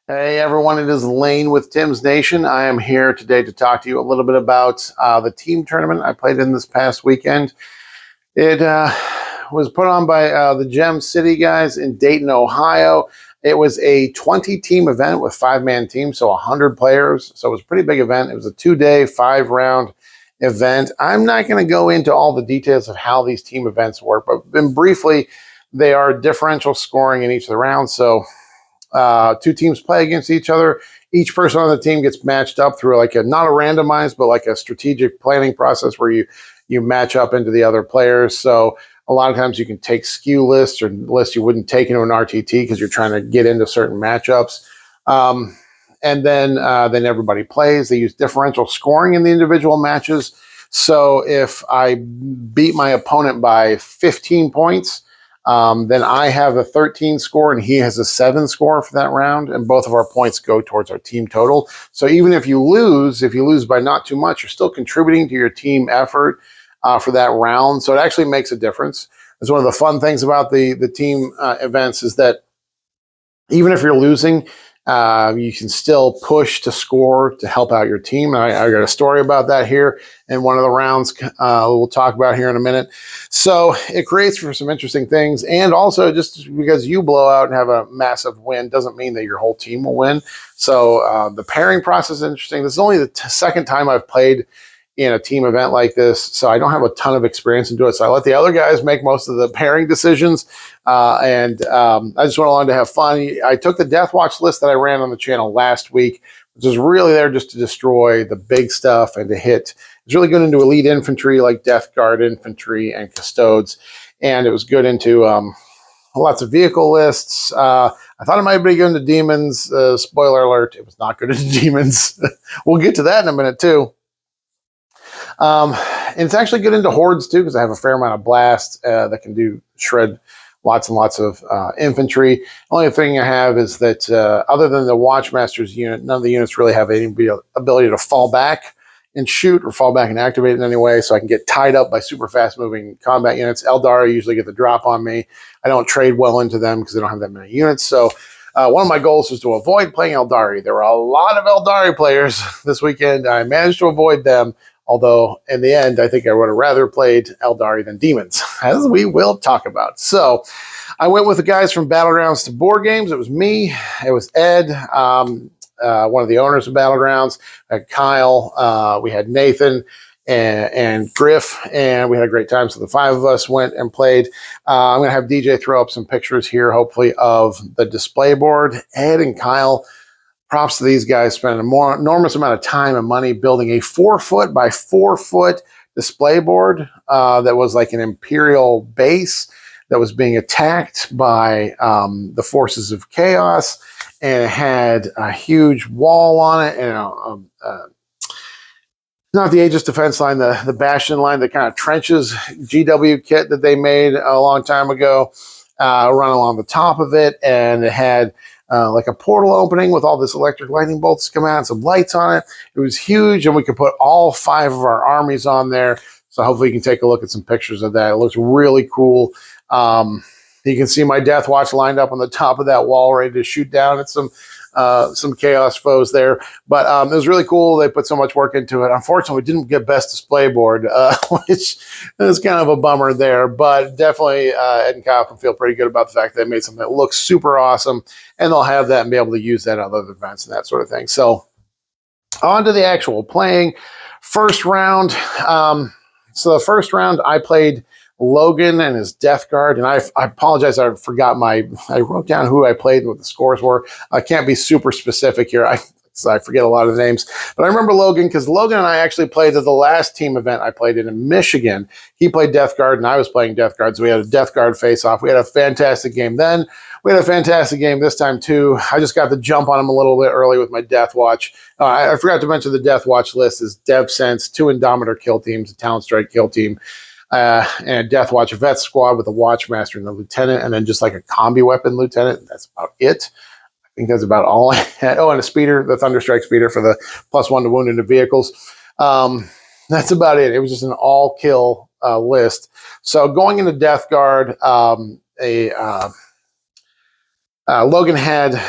Hey everyone, it is Lane with Tim's Nation. I am here today to talk to you a little bit about the team tournament I played in this past weekend. It was put on by the Gem City guys in Dayton, Ohio. It was a 20-team event with five-man teams, so 100 players. So it was a pretty big event. It was a 2-day, 5-round event. I'm not going to go into all the details of how these team events work, but briefly, they are differential scoring in each of the rounds. So two teams play against each other. Each person on the team gets matched up through like not a randomized, but like a strategic planning process where you match up into the other players. So a lot of times you can take skew lists or lists you wouldn't take into an RTT because you're trying to get into certain matchups. And then everybody plays. They use differential scoring in the individual matches. So if I beat my opponent by 15 points, then I have a 13 score and he has a 7 score for that round, and both of our points go towards our team total. So even if you lose by not too much, you're still contributing to your team effort for that round. So it actually makes a difference. It's one of the fun things about the team events is that even if you're losing, you can still push to score to help out your team. I got a story about that here in one of the rounds we'll talk about here in a minute. So it creates for some interesting things. And also just because you blow out and have a massive win doesn't mean that your whole team will win. So the pairing process is interesting. This is only the second time I've played in a team event like this, so I don't have a ton of experience into it. So I let the other guys make most of the pairing decisions, and I just went along to have fun. I took the Death Watch list that I ran on the channel last week, which is really there just to destroy the big stuff and to hit. It's really good into elite infantry like Death Guard infantry and Custodes, and it was good into lots of vehicle lists. I thought it might be good into demons. Spoiler alert, it was not good into demons. We'll get to that in a minute too. And it's actually good into hordes too, because I have a fair amount of blast that can shred lots and lots of infantry. The only thing I have is that other than the Watchmaster's unit, none of the units really have any ability to fall back and shoot or fall back and activate in any way, so I can get tied up by super fast moving combat units. Eldari usually get the drop on me. I don't trade well into them because they don't have that many units. So one of my goals was to avoid playing Eldari. There were a lot of Eldari players this weekend. I managed to avoid them, although in the end, I think I would have rather played Eldari than demons, as we will talk about. So I went with the guys from Battlegrounds to Boardgames. It was me. It was Ed, one of the owners of Battlegrounds. I had Kyle. We had Nathan and Griff, and we had a great time. So the 5 of us went and played. I'm going to have DJ throw up some pictures here, hopefully, of the display board. Ed and Kyle, props to these guys, spent an enormous amount of time and money building a 4-foot by 4-foot display board that was like an Imperial base that was being attacked by the forces of chaos, and it had a huge wall on it and not the Aegis defense line, the Bastion line, the kind of trenches GW kit that they made a long time ago, run along the top of it, and it had like a portal opening with all this electric lightning bolts come out and some lights on it. It was huge, and we could put all 5 of our armies on there. So hopefully you can take a look at some pictures of that. It looks really cool. You can see my Death Watch lined up on the top of that wall, ready to shoot down at some chaos foes there. But it was really cool. They put so much work into it. Unfortunately, we didn't get best display board, which is kind of a bummer there. But definitely Ed and Kyle can feel pretty good about the fact that they made something that looks super awesome, and they'll have that and be able to use that at other events and that sort of thing. So on to the actual playing. First round. So the first round I played Logan and his Death Guard, and I apologize, I forgot I wrote down who I played and what the scores were. I can't be super specific here. I forget a lot of the names, but I remember Logan because Logan and I actually played at the last team event I played in Michigan. He played Death Guard and I was playing Death Guard, so we had a Death Guard face-off. We had a fantastic game then. We had a fantastic game this time too. I just got the jump on him a little bit early with my Death Watch. I forgot to mention the Death Watch list is Dev Sense, 2 Indomitor kill teams, a Talon Strike kill team, and a Death Watch vet squad with a Watchmaster and the Lieutenant, and then just like a combi weapon Lieutenant. That's about it. I think that's about all I had. Oh, and a speeder, the Thunderstrike speeder for the +1 to wound into vehicles. That's about it. It was just an all-kill list. So going into Death Guard, Logan had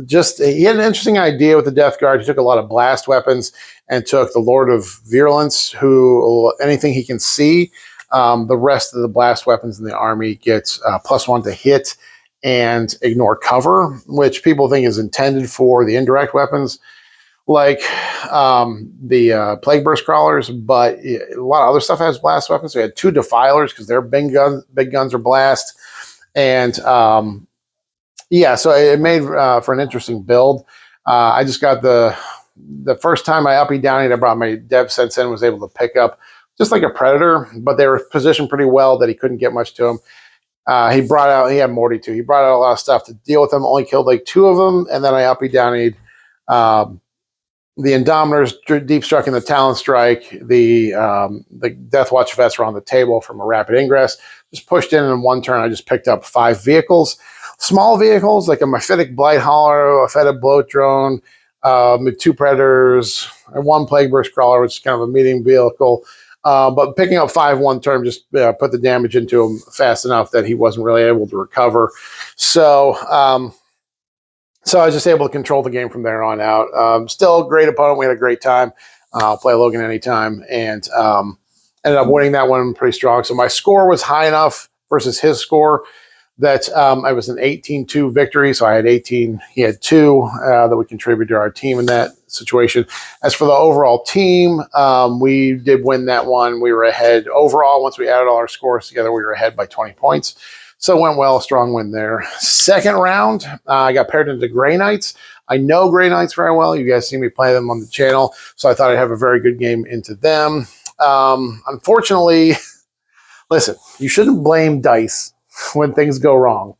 he had an interesting idea with the Death Guard. He took a lot of blast weapons and took the Lord of Virulence, who anything he can see. The rest of the blast weapons in the army gets +1 to hit and ignore cover, which people think is intended for the indirect weapons like the Plague Burst Crawlers, but a lot of other stuff has blast weapons. So we had 2 Defilers because their big guns are blast. And yeah, so it made for an interesting build. I just got the first time I uppy downy, I brought my Dev Sense in, was able to pick up just like a Predator, but they were positioned pretty well that he couldn't get much to him. He had Morty too. He brought out a lot of stuff to deal with them, only killed like 2 of them, and then I uppy downied the Indomitors, deep struck in the Talon Strike, the Death Watch vests were on the table from a rapid ingress. Just pushed in 1 turn. I just picked up 5 vehicles, small vehicles like a Mephitic Blight Hauler, a Fetid Bloat Drone, 2 Predators, and 1 Plague Burst Crawler, which is kind of a medium vehicle. But picking up 5 1 turn just put the damage into him fast enough that he wasn't really able to recover. So I was just able to control the game from there on out. Still a great opponent. We had a great time. I'll play Logan anytime. And ended up winning that one pretty strong. So my score was high enough versus his score that I was an 18-2 victory. So I had 18. He had 2 that would contribute to our team in that situation. As for the overall team, we did win that one. We were ahead overall. Once we added all our scores together, we were ahead by 20 points. So it went well, a strong win there. Second round, I got paired into Grey Knights. I know Grey Knights very well. You guys see me play them on the channel, so I thought I'd have a very good game into them. Unfortunately, listen, you shouldn't blame dice when things go wrong,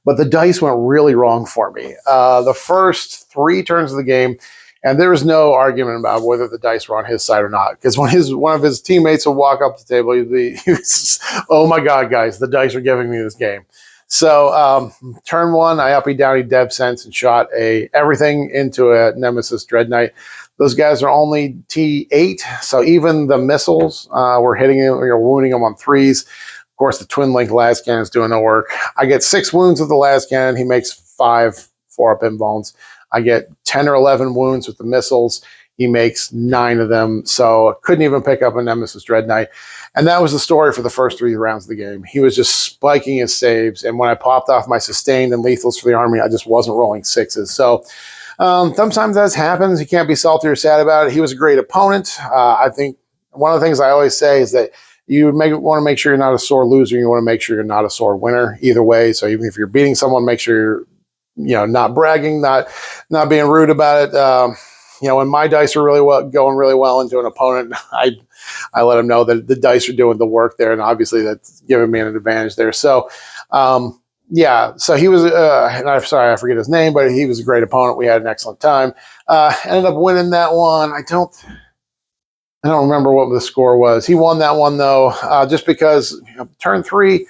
but the dice went really wrong for me. The first 3 turns of the game, and there was no argument about whether the dice were on his side or not. Because when one of his teammates would walk up the table, he was, oh my God, guys, the dice are giving me this game. So turn 1, I uppy downy Dev Sense and shot everything into a Nemesis Dread Knight. Those guys are only T8, so even the missiles were hitting him, wounding him on 3s. Of course, the twin link las cannon is doing no work. I get 6 wounds with the las cannon. He makes 5 4-up invulns. I get 10 or 11 wounds with the missiles. He makes 9 of them. So couldn't even pick up a Nemesis Dread Knight. And that was the story for the first 3 rounds of the game. He was just spiking his saves. And when I popped off my sustained and lethals for the army, I just wasn't rolling 6s. So sometimes that happens. You can't be salty or sad about it. He was a great opponent. I think one of the things I always say is that you want to make sure you're not a sore loser. You want to make sure you're not a sore winner either way. So even if you're beating someone, make sure you're not bragging, not being rude about it. When my dice are going really well into an opponent, I let them know that the dice are doing the work there, and obviously that's giving me an advantage there. So, yeah. So he was. And I'm sorry, I forget his name, but he was a great opponent. We had an excellent time. Ended up winning that one. I don't remember what the score was. He won that one though, just because turn 3.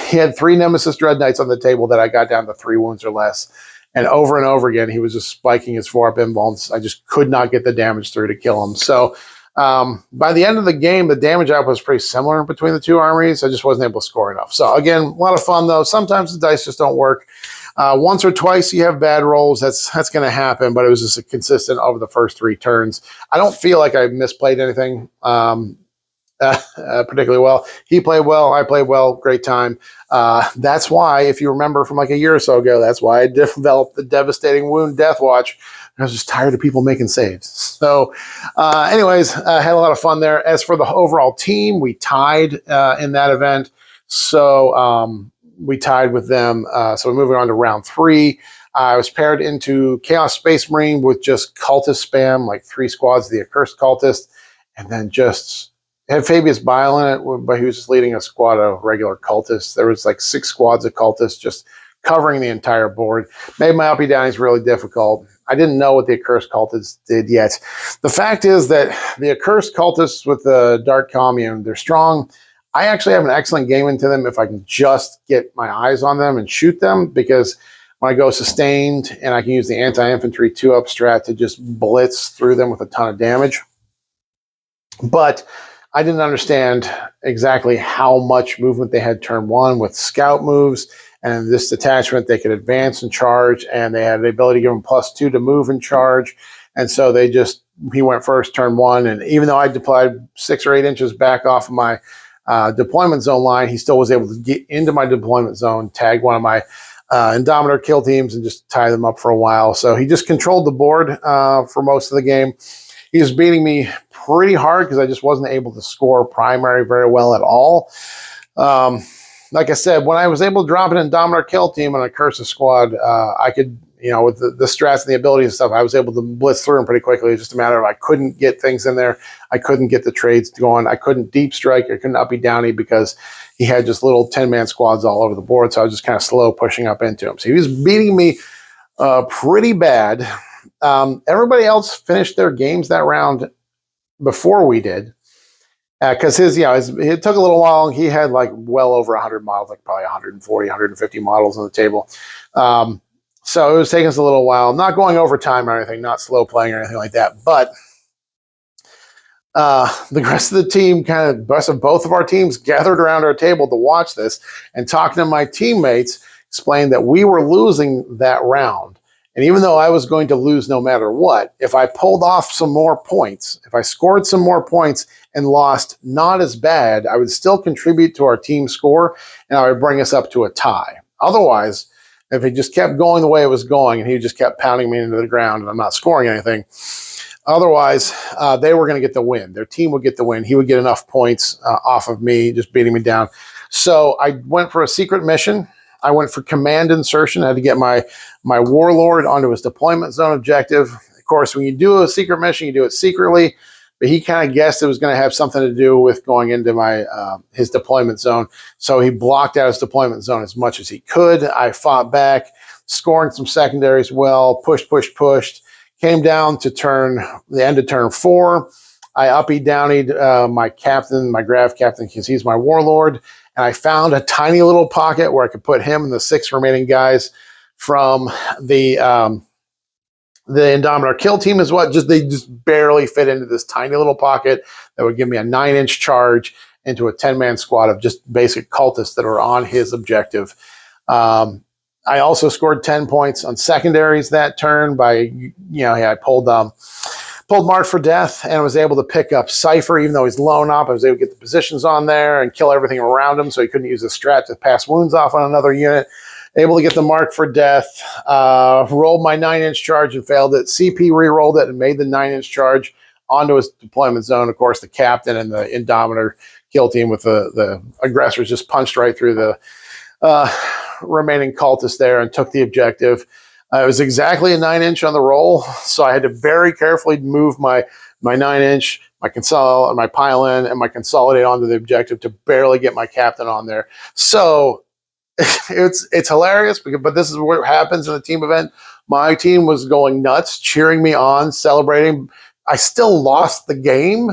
He had 3 Nemesis Dread Knights on the table that I got down to 3 wounds or less. And over again, he was just spiking his 4-up invulns. I just could not get the damage through to kill him. So by the end of the game, the damage output was pretty similar between the 2 armies. I just wasn't able to score enough. So again, a lot of fun though. Sometimes the dice just don't work. Once or twice you have bad rolls. That's going to happen, but it was just consistent over the first 3 turns. I don't feel like I misplayed anything. Particularly well. He played well. I played well. Great time. That's why, if you remember from like a year or so ago, that's why I developed the Devastating Wound Death Watch. I was just tired of people making saves. So anyways, I had a lot of fun there. As for the overall team, we tied in that event. So we tied with them. So we're moving on to round 3. I was paired into Chaos Space Marine with just cultist spam, like 3 squads of the Accursed Cultist, and then just had Fabius Bile in it, but he was just leading a squad of regular cultists. There was like 6 squads of cultists just covering the entire board. Made my uppy downies really difficult. I didn't know what the Accursed Cultists did yet. The fact is that the Accursed Cultists with the Dark Commune, they're strong. I actually have an excellent game into them if I can just get my eyes on them and shoot them, because when I go sustained and I can use the anti-infantry 2-up strat to just blitz through them with a ton of damage. But I didn't understand exactly how much movement they had turn 1 with scout moves And in this detachment, they could advance and charge, and they had the ability to give him +2 to move and charge. And so he went first turn 1. And even though I deployed 6 or 8 inches back off of my deployment zone line, he still was able to get into my deployment zone, tag one of my Indomitor kill teams, and just tie them up for a while. So he just controlled the board for most of the game. He was beating me pretty hard because I just wasn't able to score primary very well at all. Like I said, when I was able to drop an Indomitor kill team on a Curse squad, I could, with the strats and the abilities and stuff, I was able to blitz through them pretty quickly. It's just a matter of I couldn't get things in there. I couldn't get the trades going. I couldn't deep strike. I couldn't uppy downy because he had just little 10-man squads all over the board. So I was just kind of slow pushing up into him. So he was beating me pretty bad. Everybody else finished their games that round before we did. Because it took a little while. He had like well over 100 models, like probably 140, 150 models on the table. So it was taking us a little while, not going over time or anything, not slow playing or anything like that. But the rest of the team, the rest of both of our teams gathered around our table to watch this, and talking to my teammates explained that we were losing that round. And even though I was going to lose no matter what, if I pulled off some more points, if I scored some more points and lost not as bad, I would still contribute to our team score, and I would bring us up to a tie. Otherwise, if it just kept going the way it was going and he just kept pounding me into the ground and I'm not scoring anything, otherwise, they were going to get the win. Their team would get the win. He would get enough points off of me, just beating me down. So I went for a secret mission. I went for command insertion. I had to get my warlord onto his deployment zone objective. Of course, when you do a secret mission, you do it secretly, but he kind of guessed it was going to have something to do with going into his deployment zone. So he blocked out his deployment zone as much as he could. I fought back, scoring some secondaries well, pushed, came down to the end of turn 4. I uppy downied my captain, my Grav captain, because he's my warlord. And I found a tiny little pocket where I could put him and the 6 remaining guys from the Indomitor kill team as well. They just barely fit into this tiny little pocket that would give me a 9-inch charge into a 10-man squad of just basic cultists that are on his objective. I also scored 10 points on secondaries that turn by, I pulled Mark for Death and was able to pick up Cypher. Even though he's lone op, I was able to get the positions on there and kill everything around him, so he couldn't use the strat to pass wounds off on another unit. Able to get the Mark for Death, rolled my 9-inch charge and failed it. CP re-rolled it and made the 9-inch charge onto his deployment zone. Of course, the captain and the Indomitor kill team with the aggressors just punched right through the remaining cultists there and took the objective. It was exactly a 9-inch on the roll, so I had to very carefully move my 9-inch, my pile-in, and my consolidate onto the objective to barely get my captain on there. So it's hilarious, but this is what happens in a team event. My team was going nuts, cheering me on, celebrating. I still lost the game,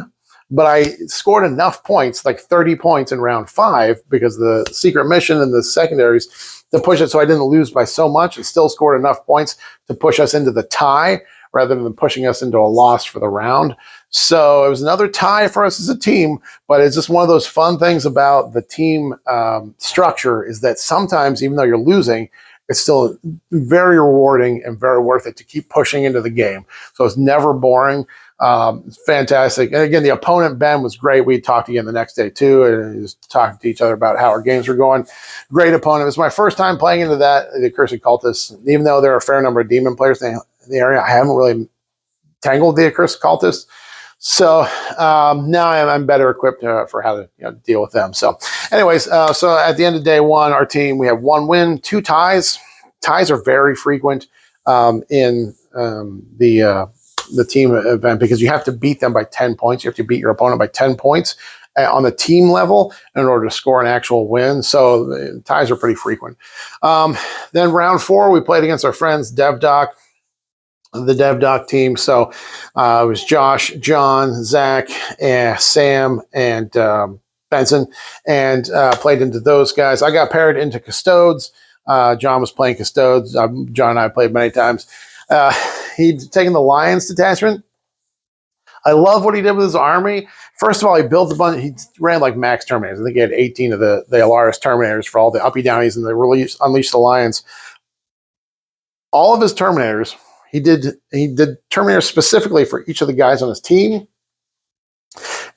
but I scored enough points, like 30 points in round 5, because the secret mission and the secondaries to push it so I didn't lose by so much, and still scored enough points to push us into the tie rather than pushing us into a loss for the round. So it was another tie for us as a team, but it's just one of those fun things about the team structure is that sometimes, even though you're losing, it's still very rewarding and very worth it to keep pushing into the game. So it's never boring. It's fantastic. And again, the opponent, Ben, was great. We talked again the next day too, and just talking to each other about how our games were going. Great opponent. It was my first time playing into the Cursed Cultists. Even though there are a fair number of demon players in the area, I haven't really tangled the Cursed Cultists. So now I'm better equipped for how to deal with them. So anyways, so at the end of day 1, our team, we have 1 win, 2 ties. Ties are very frequent in the team event because you have to beat them by 10 points. You have to beat your opponent by 10 points on the team level in order to score an actual win. So ties are pretty frequent. Then round 4, we played against our friends DevDoc, the DevDoc team. So it was Josh, John, Zach, Sam, and Benson, and played into those guys. I got paired into Custodes. John was playing Custodes. John and I played many times. He'd taken the Lions detachment. I love what he did with his army. First of all, he built a bunch. He ran like max Terminators. I think he had 18 of the Alaris Terminators for all the uppy downies and the Unleashed Alliance. All of his Terminators, he did Terminators specifically for each of the guys on his team.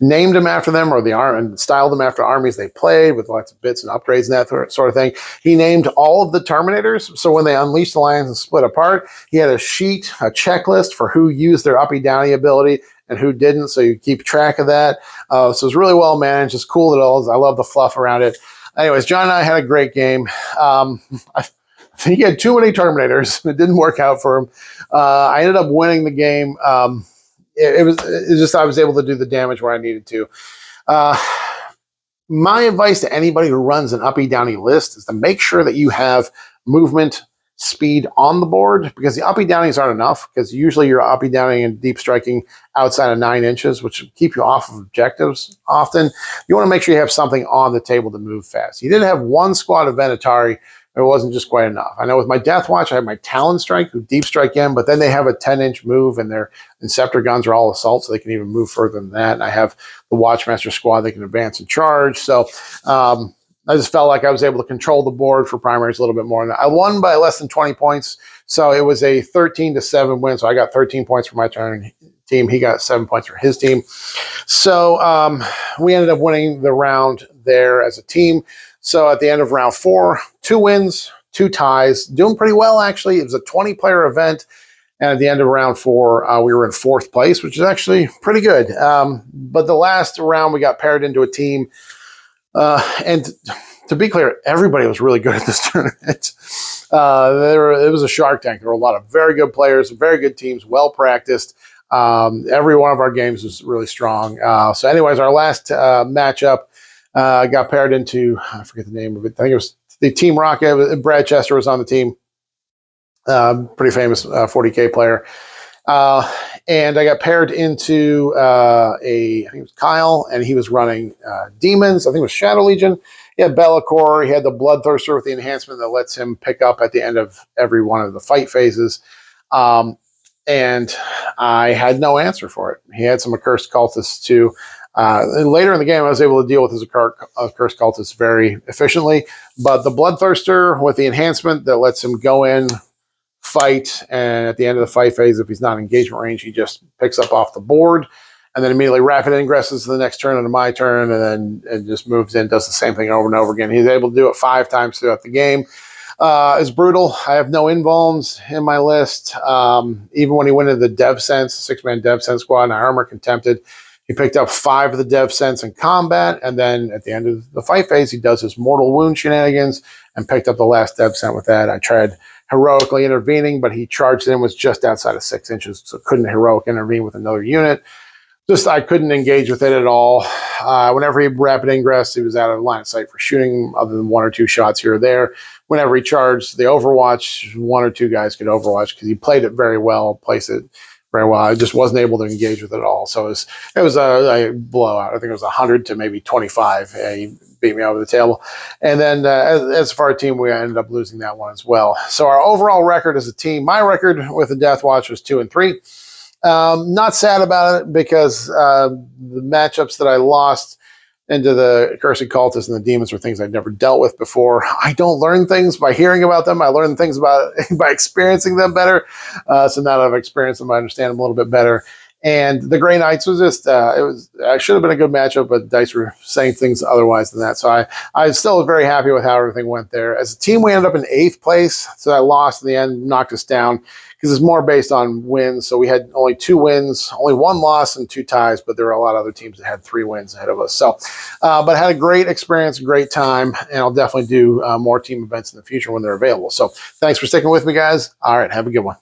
Named them after them, or and styled them after armies they played with lots of bits and upgrades and that sort of thing. He named all of the Terminators, so when they unleashed the Alliance and split apart, he had a sheet, a checklist for who used their uppy downy ability and who didn't, so you keep track of that. So it's really well managed. It's cool that all. I love the fluff around it. Anyways, John and I had a great game. I think he had too many Terminators. It didn't work out for him. I ended up winning the game. It was just I was able to do the damage where I needed to. My advice to anybody who runs an uppy downy list is to make sure that you have movement speed on the board, because the uppy downies aren't enough, because usually you're uppy downing and deep striking outside of 9 inches, which will keep you off of objectives often. You want to make sure you have something on the table to move fast. You didn't have one squad of Venatari. It wasn't just quite enough. I know with my Death Watch, I have my Talon Strike, who deep strike in, but then they have a 10-inch move, and their Inceptor guns are all assault, so they can even move further than that. And I have the Watchmaster squad, they can advance and charge. So I just felt like I was able to control the board for primaries a little bit more. I won by less than 20 points, so it was a 13-7 win. So I got 13 points for my team. He got 7 points for his team. So we ended up winning the round there as a team. So at the end of round 4, 2 wins, 2 ties, doing pretty well, actually. It was a 20-player event. And at the end of round 4, we were in 4th place, which is actually pretty good. But the last round, we got paired into a team. And to be clear, everybody was really good at this tournament. It was a Shark Tank. There were a lot of very good players, very good teams, well practiced. Every one of our games was really strong. So anyways, our last matchup got paired into, I forget the name of it. I think it was the Team Rocket. Brad Chester was on the team. Pretty famous 40K player. And I got paired into I think it was Kyle, and he was running Demons. I think it was Shadow Legion. He had Be'lakor. He had the Bloodthirster with the enhancement that lets him pick up at the end of every one of the fight phases. And I had no answer for it. He had some Accursed Cultists too. And later in the game, I was able to deal with his Accursed Cultists very efficiently. But the Bloodthirster with the enhancement that lets him go in, fight, and at the end of the fight phase, if he's not in engagement range, he just picks up off the board and then immediately rapid ingresses to the next turn into my turn, and then just moves in, does the same thing over and over again. He's able to do it 5 times throughout the game. It's brutal. I have no invulns in my list. Even when he went into the Dev Sense, 6-man Dev Sense squad, and I armor contempted, he picked up 5 of the Dev Sense in combat, and then at the end of the fight phase, he does his Mortal Wound shenanigans and picked up the last Dev Sense with that. I tried heroically intervening, but he charged in, was just outside of 6 inches, so couldn't heroic intervene with another unit. I couldn't engage with it at all. Whenever he rapid ingress, he was out of line of sight for shooting, other than 1 or 2 shots here or there. Whenever he charged the Overwatch, 1 or 2 guys could Overwatch because he played it very well, placed it very well. I just wasn't able to engage with it at all. So it was a blowout. I think it was 100 to maybe 25. He beat me over the table. And then as for our team, we ended up losing that one as well. So our overall record as a team, my record with the Death Watch was 2-3. Not sad about it, because the matchups that I lost into the Accursed Cultists and the Demons were things I'd never dealt with before. I don't learn things by hearing about them. I learn things by experiencing them better. So now that I've experienced them, I understand them a little bit better. And the Grey Knights was just, I should have been a good matchup, but dice were saying things otherwise than that. So I still was very happy with how everything went there. As a team, we ended up in 8th place. So I lost in the end, knocked us down, because it's more based on wins. So we had only 2 wins, only 1 loss and 2 ties, but there were a lot of other teams that had 3 wins ahead of us. So, but I had a great experience, great time, and I'll definitely do more team events in the future when they're available. So thanks for sticking with me, guys. All right, have a good one.